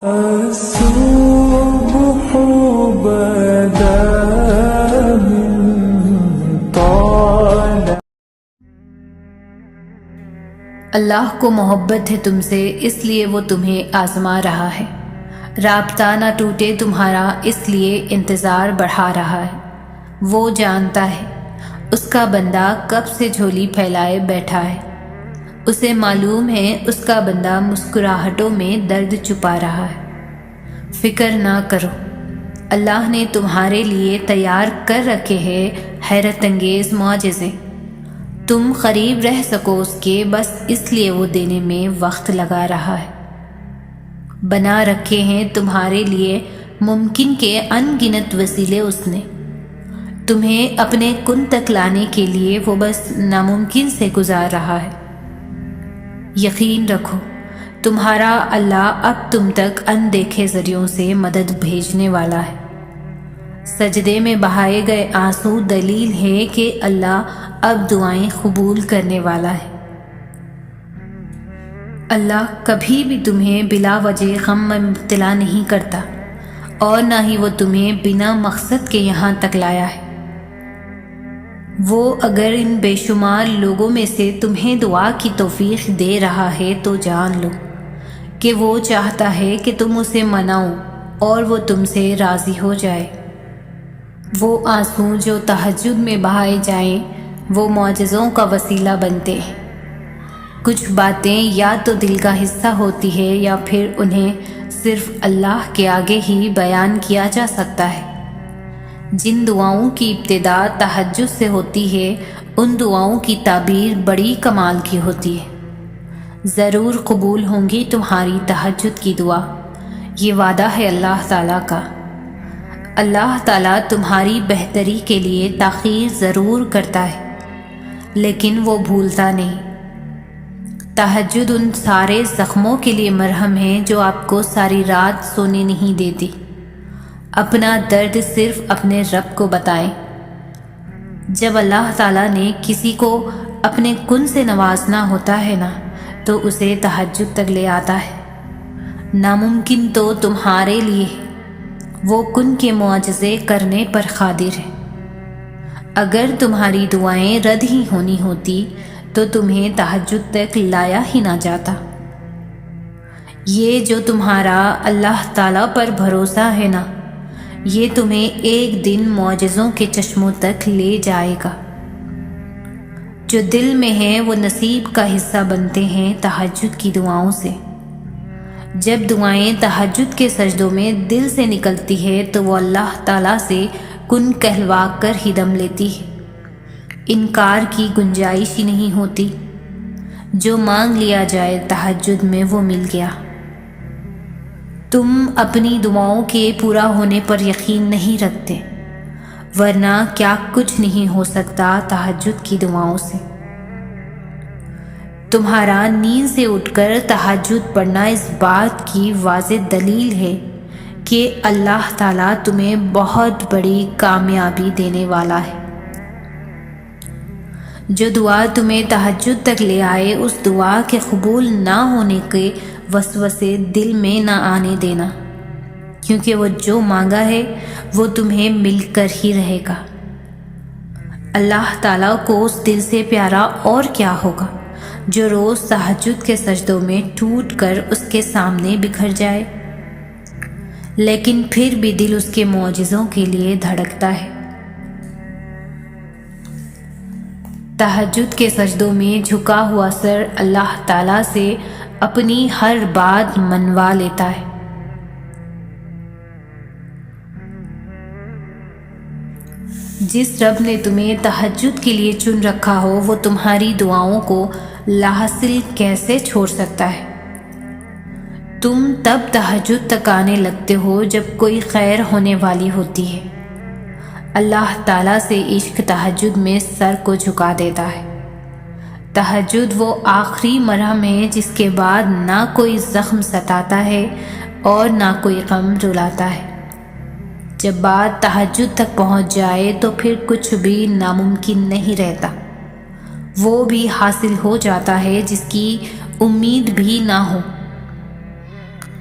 الصبح بدا من طال اللہ کو محبت ہے تم سے، اس لیے وہ تمہیں آزما رہا ہے۔ رابطہ نہ ٹوٹے تمہارا، اس لیے انتظار بڑھا رہا ہے۔ وہ جانتا ہے اس کا بندہ کب سے جھولی پھیلائے بیٹھا ہے۔ اسے معلوم ہے اس کا بندہ مسکراہٹوں میں درد چھپا رہا ہے۔ فکر نہ کرو، اللہ نے تمہارے لیے تیار کر رکھے ہیں حیرت انگیز معجزے۔ تم قریب رہ سکو اس کے، بس اس لیے وہ دینے میں وقت لگا رہا ہے۔ بنا رکھے ہیں تمہارے لیے ممکن کے ان گنت وسیلے اس نے۔ تمہیں اپنے کن تک لانے کے لیے وہ بس ناممکن سے گزار رہا ہے۔ یقین رکھو تمہارا اللہ اب تم تک اندیکھے ذریعوں سے مدد بھیجنے والا ہے۔ سجدے میں بہائے گئے آنسو دلیل ہے کہ اللہ اب دعائیں قبول کرنے والا ہے۔ اللہ کبھی بھی تمہیں بلا وجہ غم میں مبتلا نہیں کرتا، اور نہ ہی وہ تمہیں بنا مقصد کے یہاں تک لایا ہے۔ وہ اگر ان بے شمار لوگوں میں سے تمہیں دعا کی توفیق دے رہا ہے تو جان لو کہ وہ چاہتا ہے کہ تم اسے مناؤ اور وہ تم سے راضی ہو جائے۔ وہ آنسو جو تہجد میں بہائے جائیں وہ معجزوں کا وسیلہ بنتے ہیں۔ کچھ باتیں یا تو دل کا حصہ ہوتی ہے یا پھر انہیں صرف اللہ کے آگے ہی بیان کیا جا سکتا ہے۔ جن دعاؤں کی ابتدا تہجد سے ہوتی ہے ان دعاؤں کی تعبیر بڑی کمال کی ہوتی ہے۔ ضرور قبول ہوں گی تمہاری تہجد کی دعا، یہ وعدہ ہے اللہ تعالیٰ کا۔ اللہ تعالیٰ تمہاری بہتری کے لیے تاخیر ضرور کرتا ہے، لیکن وہ بھولتا نہیں۔ تہجد ان سارے زخموں کے لیے مرہم ہے جو آپ کو ساری رات سونے نہیں دیتی۔ اپنا درد صرف اپنے رب کو بتائیں۔ جب اللہ تعالیٰ نے کسی کو اپنے کن سے نوازنا ہوتا ہے نا تو اسے تہجد تک لے آتا ہے۔ ناممکن تو تمہارے لیے وہ کن کے معجزے کرنے پر قادر ہے۔ اگر تمہاری دعائیں رد ہی ہونی ہوتی تو تمہیں تہجد تک لایا ہی نہ جاتا۔ یہ جو تمہارا اللہ تعالیٰ پر بھروسہ ہے نا، یہ تمہیں ایک دن معجزوں کے چشموں تک لے جائے گا۔ جو دل میں ہیں وہ نصیب کا حصہ بنتے ہیں تہجد کی دعاؤں سے۔ جب دعائیں تہجد کے سجدوں میں دل سے نکلتی ہے تو وہ اللہ تعالیٰ سے کن کہلوا کر ہی دم لیتی ہے۔ انکار کی گنجائش ہی نہیں ہوتی۔ جو مانگ لیا جائے تہجد میں وہ مل گیا۔ تم اپنی دعاؤں کے پورا ہونے پر یقین نہیں رکھتے، ورنہ کیا کچھ نہیں ہو سکتا تہجد کی دعاؤں سے۔ تمہارا نیند سے اٹھ کر تہجد پڑھنا اس بات کی واضح دلیل ہے کہ اللہ تعالیٰ تمہیں بہت بڑی کامیابی دینے والا ہے۔ جو دعا تمہیں تہجد تک لے آئے اس دعا کے قبول نہ ہونے کے وسوسے دل میں نہ آنے دینا، کیونکہ وہ جو مانگا ہے وہ تمہیں مل کر ہی رہے گا۔ اللہ تعالیٰ کو اس دل سے پیارا اور کیا ہوگا جو روز تہجد کے سجدوں میں ٹوٹ کر اس کے سامنے بکھر جائے، لیکن پھر بھی دل اس کے معجزوں کے لیے دھڑکتا ہے۔ تہجد کے سجدوں میں جھکا ہوا سر اللہ تعالیٰ سے اپنی ہر بات منوا لیتا ہے۔ جس رب نے تمہیں تہجد کے لیے چن رکھا ہو وہ تمہاری دعاؤں کو لاحصل کیسے چھوڑ سکتا ہے؟ تم تب تہجد تک آنے لگتے ہو جب کوئی خیر ہونے والی ہوتی ہے۔ اللہ تعالیٰ سے عشق تہجد میں سر کو جھکا دیتا ہے۔ تہجد وہ آخری مرہم ہے جس کے بعد نہ کوئی زخم ستاتا ہے اور نہ کوئی غم رلاتا ہے۔ جب بات تہجد تک پہنچ جائے تو پھر کچھ بھی ناممکن نہیں رہتا۔ وہ بھی حاصل ہو جاتا ہے جس کی امید بھی نہ ہو۔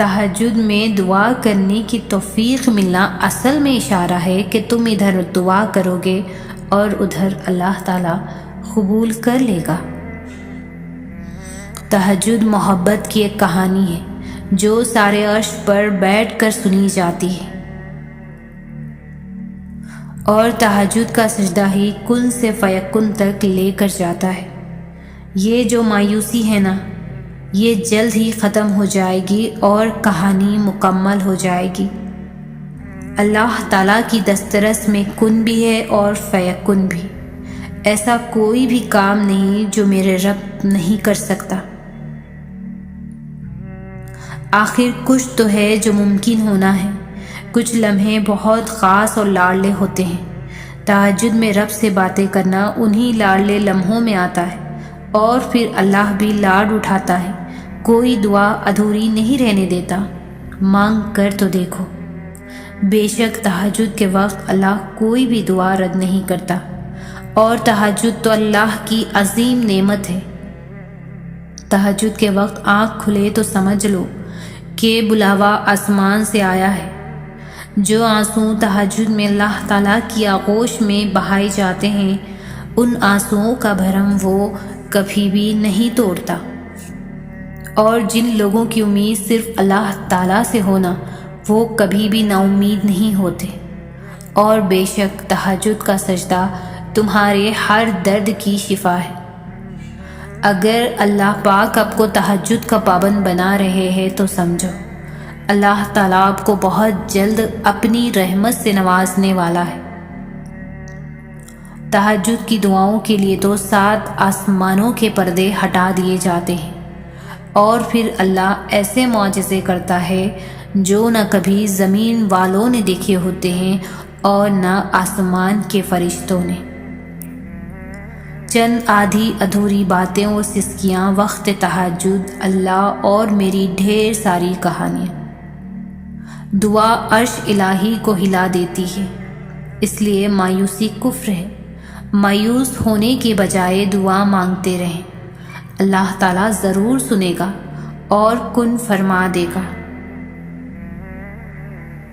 تہجد میں دعا کرنے کی توفیق ملنا اصل میں اشارہ ہے کہ تم ادھر دعا کرو گے اور ادھر اللہ تعالیٰ قبول کر لے گا۔ تہجد محبت کی ایک کہانی ہے جو سارے عرش پر بیٹھ کر سنی جاتی ہے، اور تہجد کا سجدہ ہی کن سے فیکن تک لے کر جاتا ہے۔ یہ جو مایوسی ہے نا، یہ جلد ہی ختم ہو جائے گی اور کہانی مکمل ہو جائے گی۔ اللہ تعالیٰ کی دسترس میں کن بھی ہے اور فیکن بھی۔ ایسا کوئی بھی کام نہیں جو میرے رب نہیں کر سکتا۔ آخر کچھ تو ہے جو ممکن ہونا ہے۔ کچھ لمحے بہت خاص اور لاڈلے ہوتے ہیں۔ تہجد میں رب سے باتیں کرنا انہی لاڈلے لمحوں میں آتا ہے، اور پھر اللہ بھی لاڈ اٹھاتا ہے۔ کوئی دعا ادھوری نہیں رہنے دیتا۔ مانگ کر تو دیکھو۔ بے شک تہجد کے وقت اللہ کوئی بھی دعا رد نہیں کرتا، اور تہجد تو اللہ کی عظیم نعمت ہے۔ تہجد کے وقت آنکھ کھلے تو سمجھ لو کہ بلاوا آسمان سے آیا ہے۔ جو آنسو تہجد میں اللہ تعالیٰ کی آغوش میں بہائے جاتے ہیں، ان آنسوؤں کا بھرم وہ کبھی بھی نہیں توڑتا۔ اور جن لوگوں کی امید صرف اللہ تعالیٰ سے ہونا، وہ کبھی بھی نا امید نہیں ہوتے۔ اور بے شک تہجد کا سجدہ تمہارے ہر درد کی شفا ہے۔ اگر اللہ پاک آپ کو تہجد کا پابند بنا رہے ہیں تو سمجھو اللہ تعالیٰ آپ کو بہت جلد اپنی رحمت سے نوازنے والا ہے۔ تہجد کی دعاؤں کے لیے تو 7 آسمانوں کے پردے ہٹا دیے جاتے ہیں، اور پھر اللہ ایسے معجزے کرتا ہے جو نہ کبھی زمین والوں نے دیکھے ہوتے ہیں اور نہ آسمان کے فرشتوں نے۔ چند آدھی ادھوری باتیں اور سسکیاں وقت تہجد، اللہ اور میری ڈھیر ساری کہانیاں۔ دعا عرش الہی کو ہلا دیتی ہے، اس لیے مایوسی کفر ہے۔ مایوس ہونے کے بجائے دعا مانگتے رہیں، اللہ تعالیٰ ضرور سنے گا اور کن فرما دے گا۔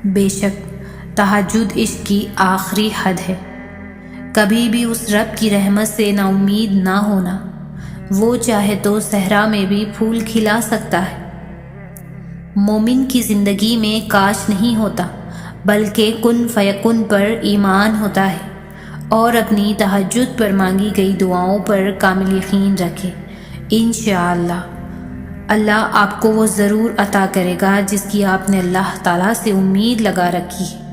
بے شک تہجد عشق کی آخری حد ہے۔ کبھی بھی اس رب کی رحمت سے نا امید نہ ہونا۔ وہ چاہے تو صحرا میں بھی پھول کھلا سکتا ہے۔ مومن کی زندگی میں کاش نہیں ہوتا، بلکہ کن فیکن پر ایمان ہوتا ہے، اور اپنی تہجد پر مانگی گئی دعاؤں پر کامل یقین رکھے۔ انشاءاللہ اللہ آپ کو وہ ضرور عطا کرے گا جس کی آپ نے اللہ تعالیٰ سے امید لگا رکھی ہے۔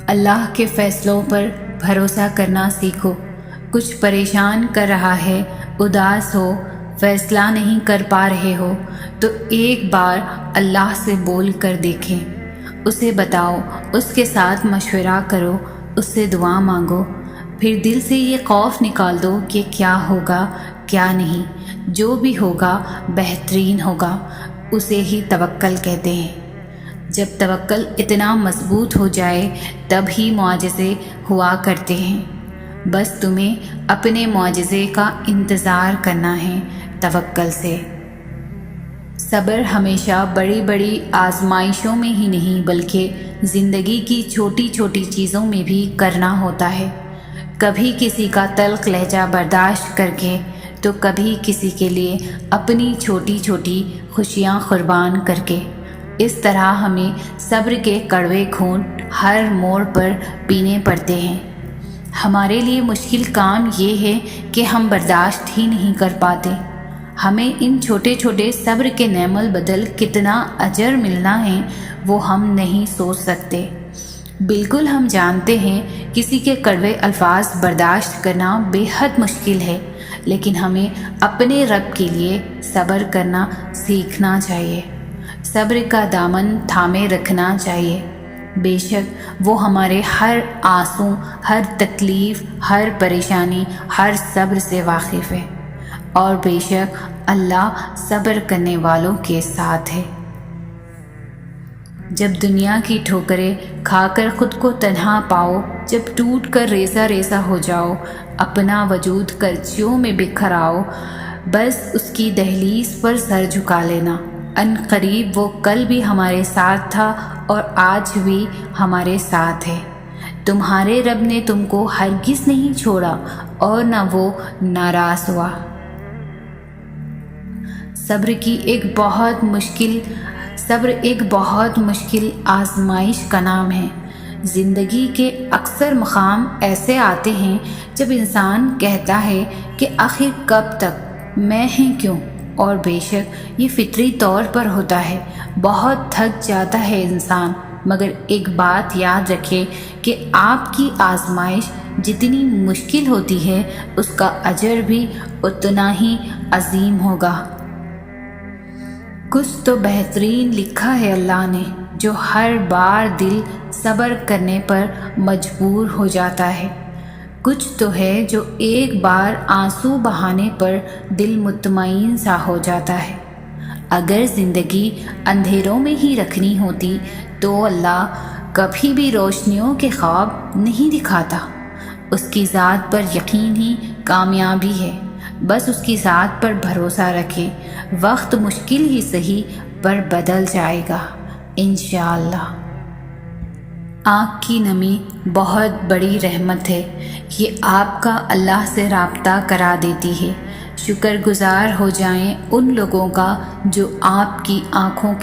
اللہ کے فیصلوں پر بھروسہ کرنا سیکھو۔ کچھ پریشان کر رہا ہے، اداس ہو، فیصلہ نہیں کر پا رہے ہو تو ایک بار اللہ سے بول کر دیکھیں۔ اسے بتاؤ، اس کے ساتھ مشورہ کرو، اس سے دعا مانگو، پھر دل سے یہ خوف نکال دو کہ کیا ہوگا کیا نہیں۔ جو بھی ہوگا بہترین ہوگا، اسے ہی توکل کہتے ہیں۔ جب توکل اتنا مضبوط ہو جائے تب ہی معجزے ہوا کرتے ہیں۔ بس تمہیں اپنے معجزے کا انتظار کرنا ہے توکل سے۔ صبر ہمیشہ بڑی بڑی آزمائشوں میں ہی نہیں بلکہ زندگی کی چھوٹی چھوٹی چیزوں میں بھی کرنا ہوتا ہے۔ کبھی کسی کا تلخ لہجہ برداشت کر کے تو کبھی کسی کے لیے اپنی چھوٹی چھوٹی خوشیاں قربان کر کے۔ اس طرح ہمیں صبر کے کڑوے گھونٹ ہر موڑ پر پینے پڑتے ہیں۔ ہمارے لیے مشکل کام یہ ہے کہ ہم برداشت ہی نہیں کر پاتے۔ ہمیں ان چھوٹے چھوٹے صبر کے نعمل بدل کتنا اجر ملنا ہے وہ ہم نہیں سوچ سکتے۔ بالکل ہم جانتے ہیں کسی کے کڑوے الفاظ برداشت کرنا بے حد مشکل ہے، لیکن ہمیں اپنے رب کے لیے صبر کرنا سیکھنا چاہیے۔ صبر کا دامن تھامے رکھنا چاہیے۔ بے شک وہ ہمارے ہر آنسو، ہر تکلیف، ہر پریشانی، ہر صبر سے واقف ہے، اور بے شک اللہ صبر کرنے والوں کے ساتھ ہے۔ جب دنیا کی ٹھوکریں کھا کر خود کو تنہا پاؤ، جب ٹوٹ کر ریزہ ریزہ ہو جاؤ، اپنا وجود کرچیوں میں بکھر آؤ، بس اس کی دہلیز پر سر جھکا لینا۔ ان قریب وہ کل بھی ہمارے ساتھ تھا اور آج بھی ہمارے ساتھ ہے۔ تمہارے رب نے تم کو ہرگز نہیں چھوڑا اور نہ وہ ناراض ہوا۔ صبر ایک بہت مشکل آزمائش کا نام ہے۔ زندگی کے اکثر مقام ایسے آتے ہیں جب انسان کہتا ہے کہ آخر کب تک، میں ہیں کیوں، اور بے شک یہ فطری طور پر ہوتا ہے۔ بہت تھک جاتا ہے انسان، مگر ایک بات یاد رکھے کہ آپ کی آزمائش جتنی مشکل ہوتی ہے اس کا اجر بھی اتنا ہی عظیم ہوگا۔ کچھ تو بہترین لکھا ہے اللہ نے، جو ہر بار دل صبر کرنے پر مجبور ہو جاتا ہے۔ کچھ تو ہے جو ایک بار آنسو بہانے پر دل مطمئن سا ہو جاتا ہے۔ اگر زندگی اندھیروں میں ہی رکھنی ہوتی تو اللہ کبھی بھی روشنیوں کے خواب نہیں دکھاتا۔ اس کی ذات پر یقین ہی کامیابی ہے۔ بس اس کی ذات پر بھروسہ رکھے، وقت مشکل ہی سہی پر بدل جائے گا انشاءاللہ۔ آنکھ کی نمی بہت بڑی رحمت ہے، یہ آپ کا اللہ سے رابطہ کرا دیتی ہے۔ شکر گزار ہو جائیں ان لوگوں کا جو آپ کی آنکھوں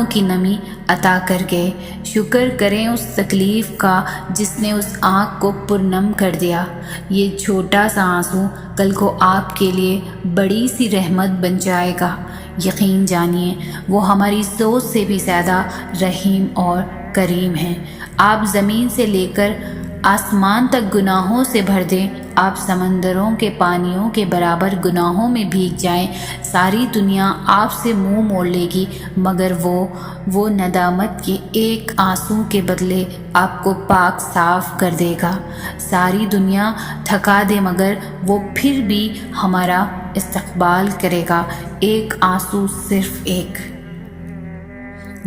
کی نمی عطا کر گئے۔ شکر کریں اس تکلیف کا جس نے اس آنکھ کو پرنم کر دیا۔ یہ چھوٹا سا آنسو کل کو آپ کے لیے بڑی سی رحمت بن جائے گا۔ یقین جانیے وہ ہماری سوچ سے بھی زیادہ رحیم اور کریم ہیں۔ آپ زمین سے لے کر آسمان تک گناہوں سے بھر دیں، آپ سمندروں کے پانیوں کے برابر گناہوں میں بھیگ جائیں، ساری دنیا آپ سے منہ موڑ لے گی، مگر وہ ندامت کے ایک آنسو کے بدلے آپ کو پاک صاف کر دے گا۔ ساری دنیا تھکا دے مگر وہ پھر بھی ہمارا استقبال کرے گا، ایک آنسو، صرف ایک۔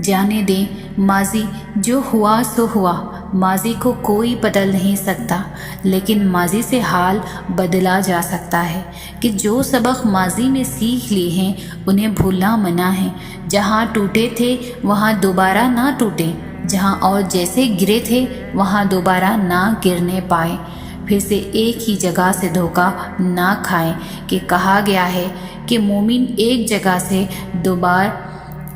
جانے دیں ماضی جو ہوا سو ہوا، ماضی کو کوئی بدل نہیں سکتا، لیکن ماضی سے حال بدلا جا سکتا ہے کہ جو سبق ماضی میں سیکھ لیے ہیں انہیں بھولنا منع ہے۔ جہاں ٹوٹے تھے وہاں دوبارہ نہ ٹوٹیں، جہاں اور جیسے گرے تھے وہاں دوبارہ نہ گرنے پائیں، پھر سے ایک ہی جگہ سے دھوکہ نہ کھائیں کہ کہا گیا ہے کہ مومن ایک جگہ سے دوبارہ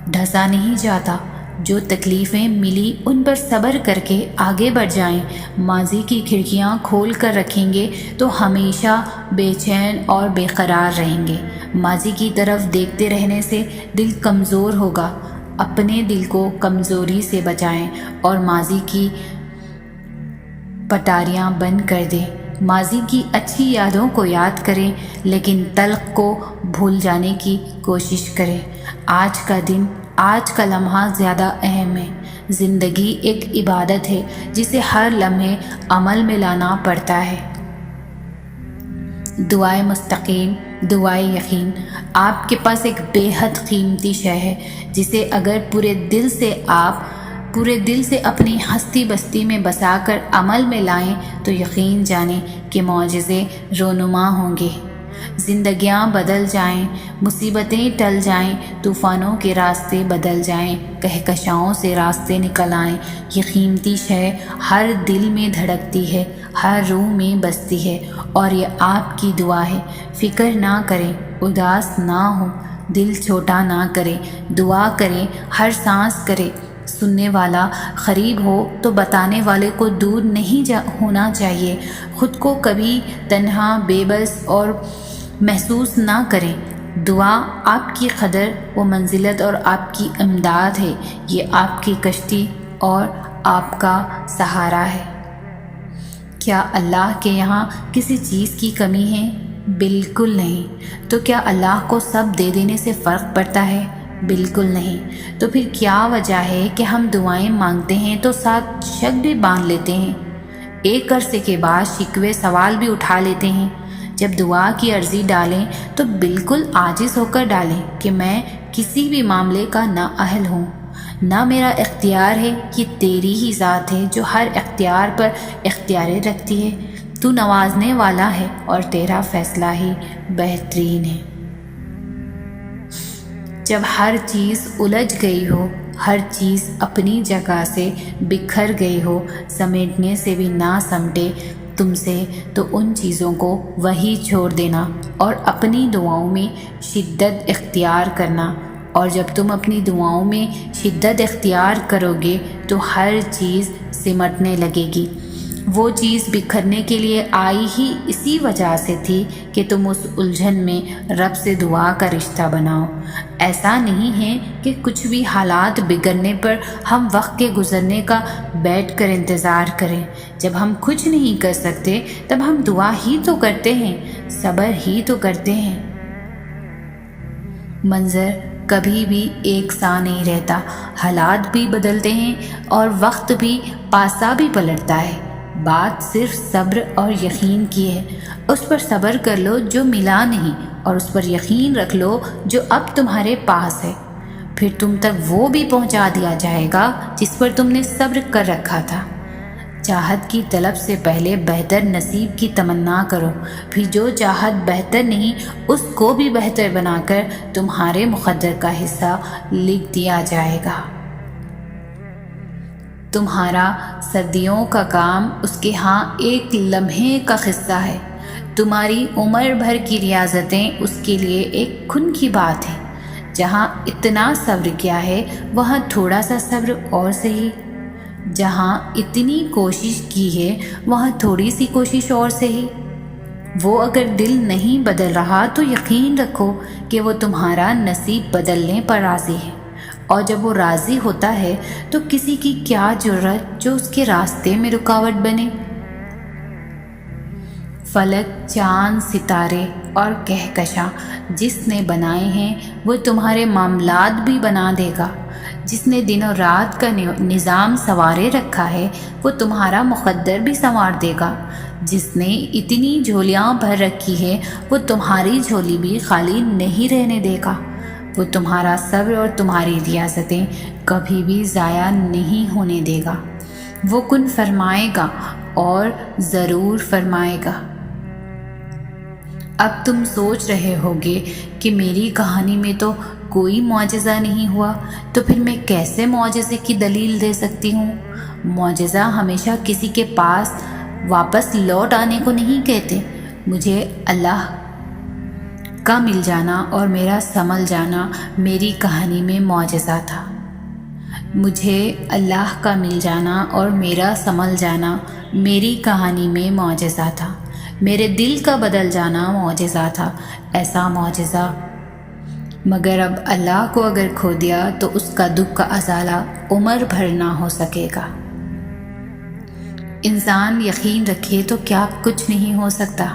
ڈھسا نہیں جاتا۔ جو تکلیفیں ملی ان پر صبر کر کے آگے بڑھ جائیں۔ ماضی کی کھڑکیاں کھول کر رکھیں گے تو ہمیشہ بے چین اور بے قرار رہیں گے۔ ماضی کی طرف دیکھتے رہنے سے دل کمزور ہوگا۔ اپنے دل کو کمزوری سے بچائیں اور ماضی کی پٹاریاں بند کر دیں۔ ماضی کی اچھی یادوں کو یاد کریں لیکن تلخ کو بھول جانے کی کوشش کریں۔ آج کا دن، آج کا لمحہ زیادہ اہم ہے۔ زندگی ایک عبادت ہے جسے ہر لمحے عمل میں لانا پڑتا ہے۔ دعائے مستقیم، دعائے یقین آپ کے پاس ایک بے حد قیمتی شے ہے جسے اگر پورے دل سے اپنی ہستی بستی میں بسا کر عمل میں لائیں تو یقین جانیں کہ معجزے رونما ہوں گے۔ زندگیاں بدل جائیں، مصیبتیں ٹل جائیں، طوفانوں کے راستے بدل جائیں، کہکشاؤں سے راستے نکل آئیں، یہ قیمتی شے ہر دل میں دھڑکتی ہے، ہر روح میں بستی ہے، اور یہ آپ کی دعا ہے۔ فکر نہ کریں، اداس نہ ہوں، دل چھوٹا نہ کریں، دعا کریں، ہر سانس کریں۔ سننے والا قریب ہو تو بتانے والے کو دور نہیں ہونا چاہیے۔ خود کو کبھی تنہا، بے بس اور محسوس نہ کریں۔ دعا آپ کی قدر و منزلت اور آپ کی امداد ہے، یہ آپ کی کشتی اور آپ کا سہارا ہے۔ کیا اللہ کے یہاں کسی چیز کی کمی ہے؟ بالکل نہیں۔ تو کیا اللہ کو سب دے دینے سے فرق پڑتا ہے؟ بالکل نہیں۔ تو پھر کیا وجہ ہے کہ ہم دعائیں مانگتے ہیں تو ساتھ شک بھی باندھ لیتے ہیں، ایک عرصے کے بعد شکوے سوال بھی اٹھا لیتے ہیں؟ جب دعا کی عرضی ڈالیں تو بالکل عاجز ہو کر ڈالیں کہ میں کسی بھی معاملے کا نااہل ہوں، نہ میرا اختیار ہے، یہ تیری ہی ذات ہے جو ہر اختیار پر اختیار رکھتی ہے۔ تو نوازنے والا ہے اور تیرا فیصلہ ہی بہترین ہے۔ جب ہر چیز الجھ گئی ہو، ہر چیز اپنی جگہ سے بکھر گئی ہو، سمیٹنے سے بھی نہ سمٹے تم سے، تو ان چیزوں کو وہی چھوڑ دینا اور اپنی دعاؤں میں شدت اختیار کرنا۔ اور جب تم اپنی دعاؤں میں شدت اختیار کرو گے تو ہر چیز سمٹنے لگے گی۔ وہ چیز بکھرنے کے لیے آئی ہی اسی وجہ سے تھی کہ تم اس الجھن میں رب سے دعا کا رشتہ بناؤ۔ ایسا نہیں ہے کہ کچھ بھی حالات بگڑنے پر ہم وقت کے گزرنے کا بیٹھ کر انتظار کریں۔ جب ہم کچھ نہیں کر سکتے تب ہم دعا ہی تو کرتے ہیں، صبر ہی تو کرتے ہیں۔ منظر کبھی بھی ایک سا نہیں رہتا، حالات بھی بدلتے ہیں اور وقت بھی پاسا بھی پلٹتا ہے۔ بات صرف صبر اور یقین کی ہے۔ اس پر صبر کر لو جو ملا نہیں، اور اس پر یقین رکھ لو جو اب تمہارے پاس ہے۔ پھر تم تک وہ بھی پہنچا دیا جائے گا جس پر تم نے صبر کر رکھا تھا۔ چاہت کی طلب سے پہلے بہتر نصیب کی تمنا کرو، پھر جو چاہت بہتر نہیں اس کو بھی بہتر بنا کر تمہارے مقدر کا حصہ لکھ دیا جائے گا۔ تمہارا صدیوں کا کام اس کے ہاں ایک لمحے کا قصہ ہے۔ تمہاری عمر بھر کی ریاضتیں اس کے لیے ایک کھن کی بات ہے۔ جہاں اتنا صبر کیا ہے وہاں تھوڑا سا صبر اور صحیح۔ جہاں اتنی کوشش کی ہے وہاں تھوڑی سی کوشش اور صحیح۔ وہ اگر دل نہیں بدل رہا تو یقین رکھو کہ وہ تمہارا نصیب بدلنے پر راضی ہے، اور جب وہ راضی ہوتا ہے تو کسی کی کیا جرأت جو اس کے راستے میں رکاوٹ بنے۔ فلک، چاند، ستارے اور کہکشاں جس نے بنائے ہیں وہ تمہارے معاملات بھی بنا دے گا۔ جس نے دن و رات کا نظام سنوارے رکھا ہے وہ تمہارا مقدر بھی سنوار دے گا۔ جس نے اتنی جھولیاں بھر رکھی ہے وہ تمہاری جھولی بھی خالی نہیں رہنے دے گا۔ وہ تمہارا صبر اور تمہاری ریاضتیں کبھی بھی ضائع نہیں ہونے دے گا۔ وہ کن فرمائے گا اور ضرور فرمائے گا۔ اب تم سوچ رہے ہوگے کہ میری کہانی میں تو کوئی معجزہ نہیں ہوا، تو پھر میں کیسے معجزے کی دلیل دے سکتی ہوں؟ معجزہ ہمیشہ کسی کے پاس واپس لوٹ آنے کو نہیں کہتے۔ مجھے اللہ کا مل جانا اور میرا سنبھل جانا میری کہانی میں معجزہ تھا۔ مجھے اللہ کا مل جانا اور میرا سنبھل جانا میری کہانی میں معجزہ تھا۔ میرے دل کا بدل جانا معجزہ تھا، ایسا معجزہ۔ مگر اب اللہ کو اگر کھو دیا تو اس کا دکھ کا ازالہ عمر بھر نہ ہو سکے گا۔ انسان یقین رکھے تو کیا کچھ نہیں ہو سکتا۔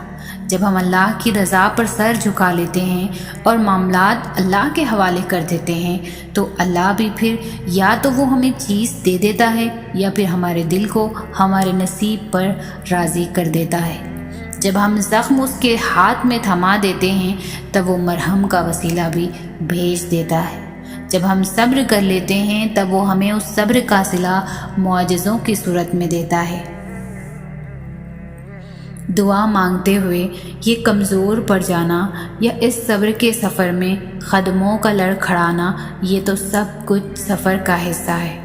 جب ہم اللہ کی رضا پر سر جھکا لیتے ہیں اور معاملات اللہ کے حوالے کر دیتے ہیں تو اللہ بھی پھر یا تو وہ ہمیں چیز دے دیتا ہے یا پھر ہمارے دل کو ہمارے نصیب پر راضی کر دیتا ہے۔ جب ہم زخم اس کے ہاتھ میں تھما دیتے ہیں تب وہ مرہم کا وسیلہ بھی بھیج دیتا ہے۔ جب ہم صبر کر لیتے ہیں تب وہ ہمیں اس صبر کا صلہ معجزوں کی صورت میں دیتا ہے۔ دعا مانگتے ہوئے یہ کمزور پڑ جانا یا اس صبر کے سفر میں قدموں کا لڑکھڑانا، یہ تو سب کچھ سفر کا حصہ ہے۔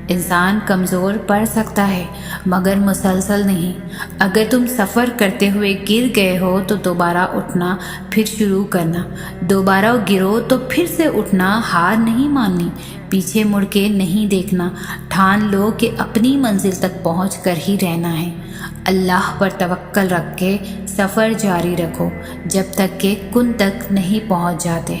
انسان کمزور پڑ سکتا ہے مگر مسلسل نہیں۔ اگر تم سفر کرتے ہوئے گر گئے ہو تو دوبارہ اٹھنا، پھر شروع کرنا۔ دوبارہ گرو تو پھر سے اٹھنا، ہار نہیں ماننی، پیچھے مڑ کے نہیں دیکھنا۔ ٹھان لو کہ اپنی منزل تک پہنچ کر ہی رہنا ہے۔ اللہ پر توکل رکھ کے سفر جاری رکھو جب تک کہ کن تک نہیں پہنچ جاتے۔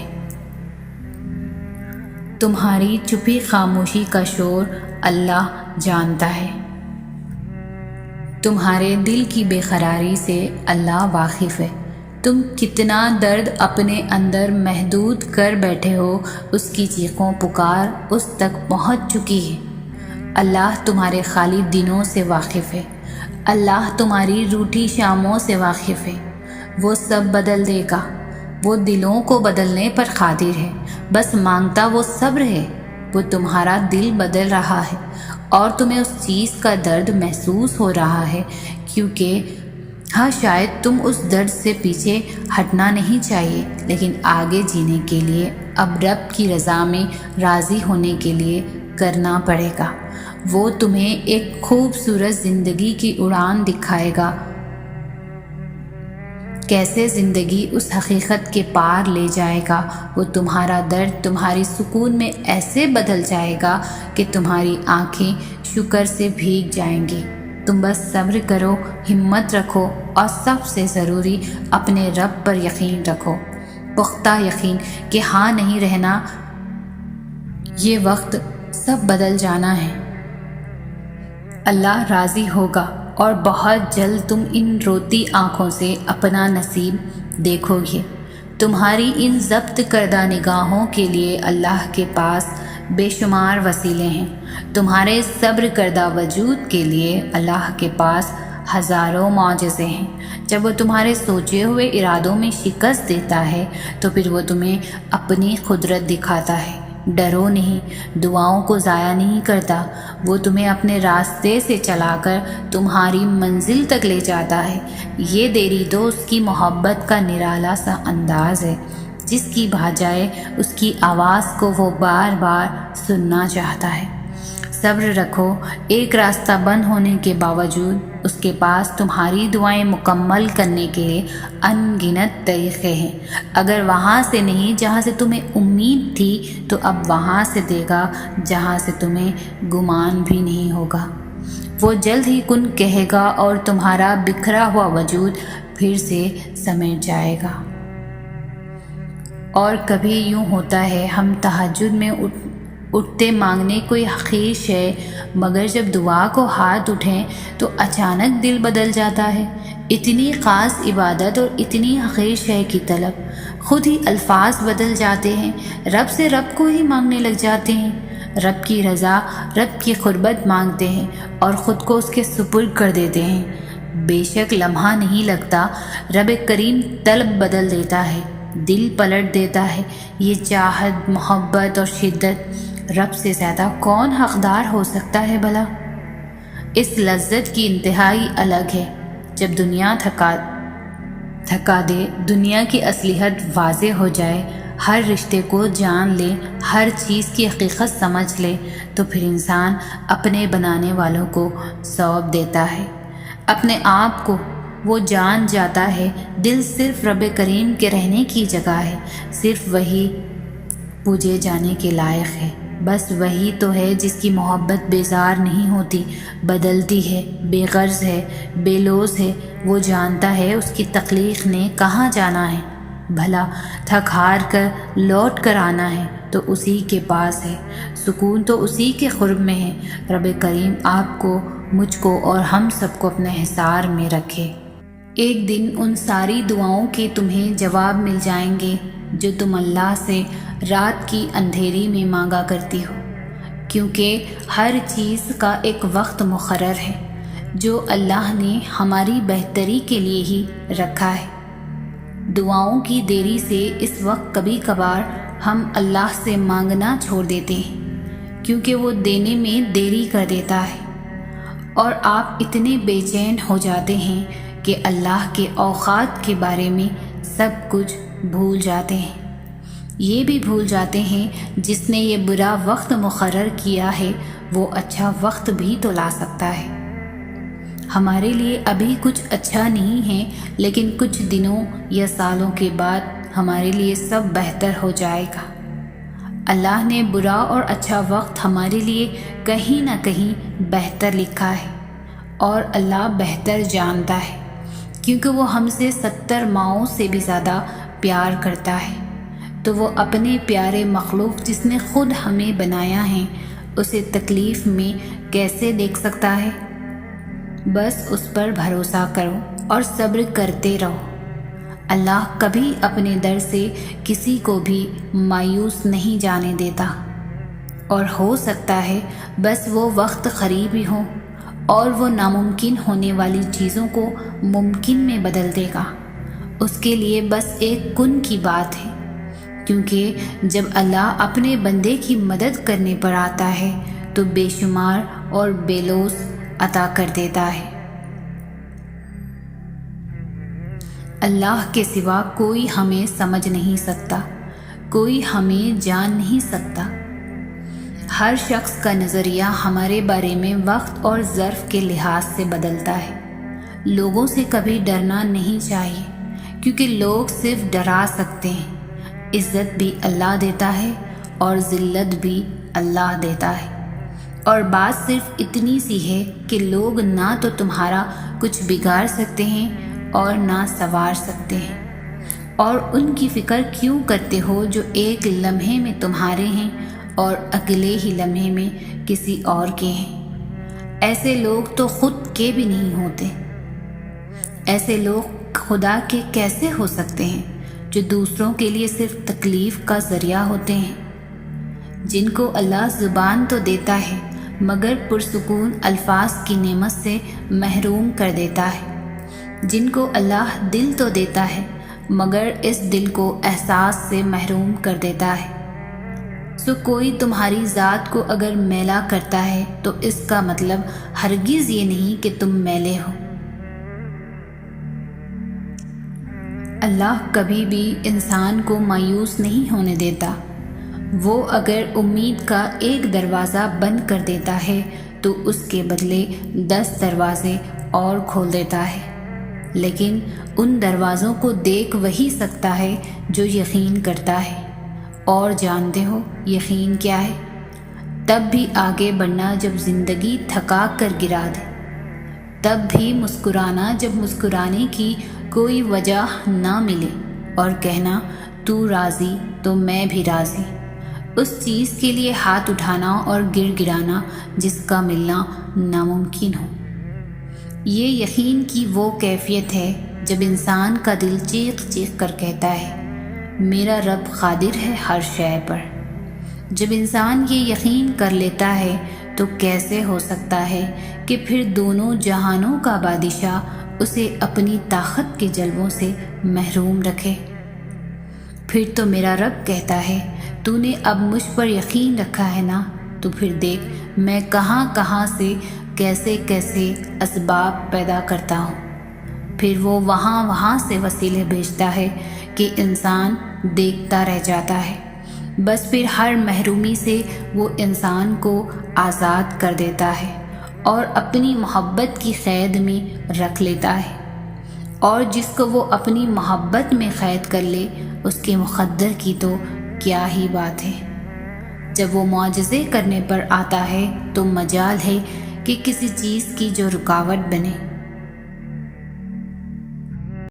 تمہاری چھپی خاموشی کا شور اللہ جانتا ہے۔ تمہارے دل کی بے قراری سے اللہ واقف ہے۔ تم کتنا درد اپنے اندر محدود کر بیٹھے ہو، اس کی چیخوں پکار اس تک پہنچ چکی ہے۔ اللہ تمہارے خالی دنوں سے واقف ہے۔ اللہ تمہاری روٹھی شاموں سے واقف ہے۔ وہ سب بدل دے گا۔ وہ دلوں کو بدلنے پر قادر ہے، بس مانگتا وہ صبر ہے۔ وہ تمہارا دل بدل رہا ہے اور تمہیں اس چیز کا درد محسوس ہو رہا ہے کیونکہ ہاں شاید تم اس درد سے پیچھے ہٹنا نہیں چاہیے، لیکن آگے جینے کے لیے اب رب کی رضا میں راضی ہونے کے لیے کرنا پڑے گا۔ وہ تمہیں ایک خوبصورت زندگی کی اڑان دکھائے گا، کیسے زندگی اس حقیقت کے پار لے جائے گا۔ وہ تمہارا درد تمہاری سکون میں ایسے بدل جائے گا کہ تمہاری آنکھیں شکر سے بھیگ جائیں گی۔ تم بس صبر کرو، ہمت رکھو اور سب سے ضروری اپنے رب پر یقین رکھو، پختہ یقین کہ ہاں نہیں رہنا، یہ وقت سب بدل جانا ہے۔ اللہ راضی ہوگا اور بہت جلد تم ان روتی آنکھوں سے اپنا نصیب دیکھو گے۔ تمہاری ان ضبط کردہ نگاہوں کے لیے اللہ کے پاس بے شمار وسیلے ہیں، تمہارے صبر کردہ وجود کے لیے اللہ کے پاس ہزاروں معجزے ہیں۔ جب وہ تمہارے سوچے ہوئے ارادوں میں شکست دیتا ہے تو پھر وہ تمہیں اپنی قدرت دکھاتا ہے۔ ڈرو نہیں، دعاؤں کو ضائع نہیں کرتا، وہ تمہیں اپنے راستے سے چلا کر تمہاری منزل تک لے جاتا ہے۔ یہ دیری تو اس کی محبت کا نرالا سا انداز ہے، جس کی بجائے اس کی آواز کو وہ بار بار سننا چاہتا ہے۔ صبر رکھو، ایک راستہ بند ہونے کے باوجود اس کے پاس تمہاری دعائیں مکمل کرنے کے لیے ان گنت طریقے ہیں۔ اگر وہاں سے نہیں جہاں سے تمہیں امید تھی تو اب وہاں سے دے گا جہاں سے تمہیں گمان بھی نہیں ہوگا۔ وہ جلد ہی کن کہے گا اور تمہارا بکھرا ہوا وجود پھر سے سمیٹ جائے گا۔ اور کبھی یوں ہوتا ہے، ہم تہجد میں اٹھتے مانگنے کوئی حقیر شے، مگر جب دعا کو ہاتھ اٹھیں تو اچانک دل بدل جاتا ہے۔ اتنی خاص عبادت اور اتنی حقیر شے کی طلب، خود ہی الفاظ بدل جاتے ہیں، رب سے رب کو ہی مانگنے لگ جاتے ہیں، رب کی رضا، رب کی قربت مانگتے ہیں اور خود کو اس کے سپرد کر دیتے ہیں۔ بے شک لمحہ نہیں لگتا، رب کریم طلب بدل دیتا ہے، دل پلٹ دیتا ہے۔ یہ چاہت، محبت اور شدت، رب سے زیادہ کون حقدار ہو سکتا ہے بھلا؟ اس لذت کی انتہائی الگ ہے۔ جب دنیا تھکا دے، دنیا کی اصلیت واضح ہو جائے، ہر رشتے کو جان لے، ہر چیز کی حقیقت سمجھ لے، تو پھر انسان اپنے بنانے والوں کو سونپ دیتا ہے، اپنے آپ کو وہ جان جاتا ہے۔ دل صرف رب کریم کے رہنے کی جگہ ہے، صرف وہی پوجے جانے کے لائق ہے۔ بس وہی تو ہے جس کی محبت بیزار نہیں ہوتی، بدلتی ہے، بے غرض ہے، بے لوث ہے۔ وہ جانتا ہے اس کی تخلیق نے کہاں جانا ہے، بھلا تھک ہار کر لوٹ کر آنا ہے تو اسی کے پاس ہے، سکون تو اسی کے قرب میں ہے۔ رب کریم آپ کو، مجھ کو اور ہم سب کو اپنے حصار میں رکھے۔ ایک دن ان ساری دعاؤں کے تمہیں جواب مل جائیں گے جو تم اللہ سے رات کی اندھیری میں مانگا کرتی ہو، کیونکہ ہر چیز کا ایک وقت مقرر ہے جو اللہ نے ہماری بہتری کے لیے ہی رکھا ہے۔ دعاؤں کی دیری سے اس وقت کبھی کبھار ہم اللہ سے مانگنا چھوڑ دیتے ہیں کیونکہ وہ دینے میں دیری کر دیتا ہے، اور آپ اتنے بے چین ہو جاتے ہیں کہ اللہ کے اوقات کے بارے میں سب کچھ بھول جاتے ہیں۔ یہ بھی بھول جاتے ہیں جس نے یہ برا وقت مقرر کیا ہے وہ اچھا وقت بھی تو لا سکتا ہے۔ ہمارے لیے ابھی کچھ اچھا نہیں ہے، لیکن کچھ دنوں یا سالوں کے بعد ہمارے لیے سب بہتر ہو جائے گا۔ اللہ نے برا اور اچھا وقت ہمارے لیے کہیں نہ کہیں بہتر لکھا ہے، اور اللہ بہتر جانتا ہے کیونکہ وہ ہم سے 70 ماؤں سے بھی زیادہ پیار کرتا ہے۔ تو وہ اپنے پیارے مخلوق جس نے خود ہمیں بنایا ہے اسے تکلیف میں کیسے دیکھ سکتا ہے؟ بس اس پر بھروسہ کرو اور صبر کرتے رہو۔ اللہ کبھی اپنے در سے کسی کو بھی مایوس نہیں جانے دیتا، اور ہو سکتا ہے بس وہ وقت قریب ہی ہو اور وہ ناممکن ہونے والی چیزوں کو ممکن میں بدل دے گا۔ اس کے لیے بس ایک کن کی بات ہے، کیونکہ جب اللہ اپنے بندے کی مدد کرنے پر آتا ہے تو بے شمار اور بے لوث عطا کر دیتا ہے۔ اللہ کے سوا کوئی ہمیں سمجھ نہیں سکتا، کوئی ہمیں جان نہیں سکتا۔ ہر شخص کا نظریہ ہمارے بارے میں وقت اور ظرف کے لحاظ سے بدلتا ہے۔ لوگوں سے کبھی ڈرنا نہیں چاہیے، کیونکہ لوگ صرف ڈرا سکتے ہیں۔ عزت بھی اللہ دیتا ہے اور ذلت بھی اللہ دیتا ہے، اور بات صرف اتنی سی ہے کہ لوگ نہ تو تمہارا کچھ بگاڑ سکتے ہیں اور نہ سنوار سکتے ہیں، اور ان کی فکر کیوں کرتے ہو جو ایک لمحے میں تمہارے ہیں اور اگلے ہی لمحے میں کسی اور کے ہیں۔ ایسے لوگ تو خود کے بھی نہیں ہوتے۔ ایسے لوگ خدا کے کیسے ہو سکتے ہیں جو دوسروں کے لیے صرف تکلیف کا ذریعہ ہوتے ہیں؟ جن کو اللہ زبان تو دیتا ہے مگر پرسکون الفاظ کی نعمت سے محروم کر دیتا ہے، جن کو اللہ دل تو دیتا ہے مگر اس دل کو احساس سے محروم کر دیتا ہے۔ سو کوئی تمہاری ذات کو اگر میلا کرتا ہے تو اس کا مطلب ہرگز یہ نہیں کہ تم میلے ہو۔ اللہ کبھی بھی انسان کو مایوس نہیں ہونے دیتا۔ وہ اگر امید کا ایک دروازہ بند کر دیتا ہے تو اس کے بدلے 10 دروازے اور کھول دیتا ہے، لیکن ان دروازوں کو دیکھ وہی سکتا ہے جو یقین کرتا ہے۔ اور جانتے ہو یقین کیا ہے؟ تب بھی آگے بڑھنا جب زندگی تھکا کر گرا دے، تب بھی مسکرانا جب مسکرانے کی کوئی وجہ نہ ملے، اور کہنا تو راضی تو میں بھی راضی، اس چیز کے لیے ہاتھ اٹھانا اور گر گرانا جس کا ملنا ناممکن ہو۔ یہ یقین کی وہ کیفیت ہے جب انسان کا دل چیخ چیخ کر کہتا ہے میرا رب قادر ہے ہر شے پر۔ جب انسان یہ یقین کر لیتا ہے تو کیسے ہو سکتا ہے کہ پھر دونوں جہانوں کا بادشاہ اسے اپنی طاقت کے جلووں سے محروم رکھے؟ پھر تو میرا رب کہتا ہے تو نے اب مجھ پر یقین رکھا ہے نا، تو پھر دیکھ میں کہاں کہاں سے کیسے کیسے اسباب پیدا کرتا ہوں۔ پھر وہ وہاں سے وسیلے بھیجتا ہے کہ انسان دیکھتا رہ جاتا ہے۔ بس پھر ہر محرومی سے وہ انسان کو آزاد کر دیتا ہے اور اپنی محبت کی قید میں رکھ لیتا ہے، اور جس کو وہ اپنی محبت میں قید کر لے اس کے مقدر کی تو کیا ہی بات ہے۔ جب وہ معجزے کرنے پر آتا ہے تو مجال ہے کہ کسی چیز کی جو رکاوٹ بنے۔